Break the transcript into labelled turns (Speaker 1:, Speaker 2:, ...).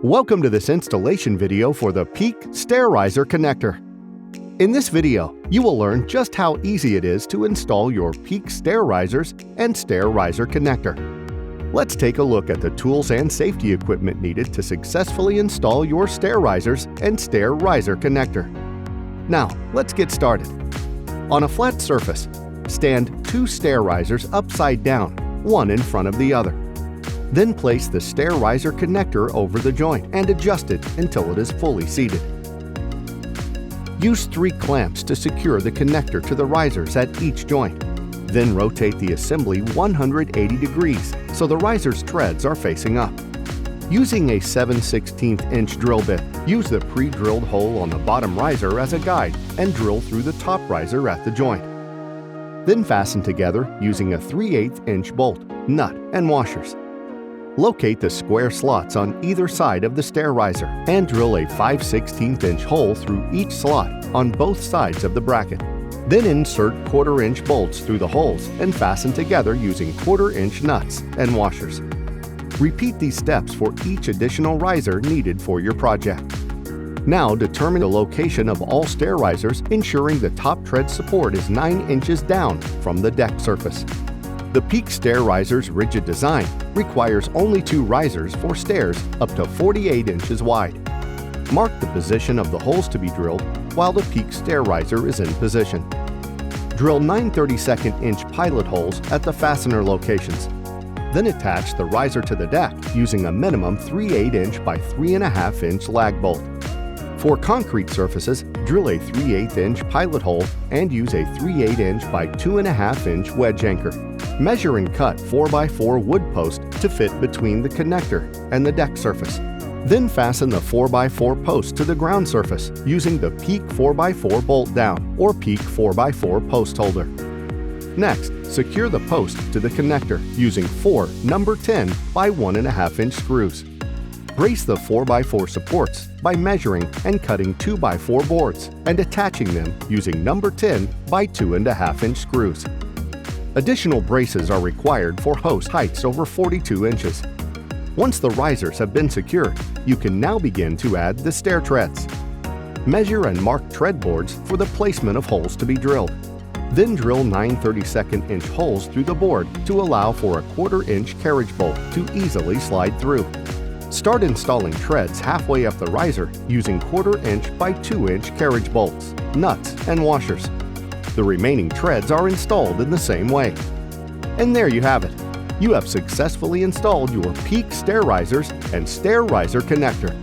Speaker 1: Welcome to this installation video for the Peak Stair Riser Connector. In this video, you will learn just how easy it is to install your Peak Stair Risers and Stair Riser Connector. Let's take a look at the tools and safety equipment needed to successfully install your Stair Risers and Stair Riser Connector. Now, let's get started. On a flat surface, stand two stair risers upside down, one in front of the other. Then place the Stair Riser Connector over the joint and adjust it until it is fully seated. Use 3 clamps to secure the connector to the risers at each joint. Then rotate the assembly 180 degrees so the riser's treads are facing up. Using a 7/16" drill bit, use the pre-drilled hole on the bottom riser as a guide and drill through the top riser at the joint. Then fasten together using a 3/8" bolt, nut, and washers. Locate the square slots on either side of the stair riser and drill a 5/16" hole through each slot on both sides of the bracket. Then insert 1/4" bolts through the holes and fasten together using 1/4" nuts and washers. Repeat these steps for each additional riser needed for your project. Now determine the location of all stair risers, ensuring the top tread support is 9 inches down from the deck surface. The Peak Stair Riser's rigid design requires only 2 risers for stairs up to 48 inches wide. Mark the position of the holes to be drilled while the Peak Stair Riser is in position. Drill 9 32" pilot holes at the fastener locations. Then attach the riser to the deck using a minimum 3/8" by 3.5" lag bolt. For concrete surfaces, drill a 3/8" pilot hole and use a 3/8" by 2.5" wedge anchor. Measure and cut 4x4 wood post to fit between the connector and the deck surface. Then fasten the 4x4 post to the ground surface using the Peak 4x4 bolt down or Peak 4x4 post holder. Next, secure the post to the connector using 4 number 10 by 1.5" screws. Brace the 4x4 supports by measuring and cutting 2x4 boards and attaching them using number 10 by 2.5" screws. Additional braces are required for hose heights over 42 inches. Once the risers have been secured, you can now begin to add the stair treads. Measure and mark tread boards for the placement of holes to be drilled. Then drill 9 32" holes through the board to allow for a 1/4" carriage bolt to easily slide through. Start installing treads halfway up the riser using 1/4" by 2" carriage bolts, nuts, and washers. The remaining treads are installed in the same way. And there you have it. You have successfully installed your Peak Stair Risers and Stair Riser Connector.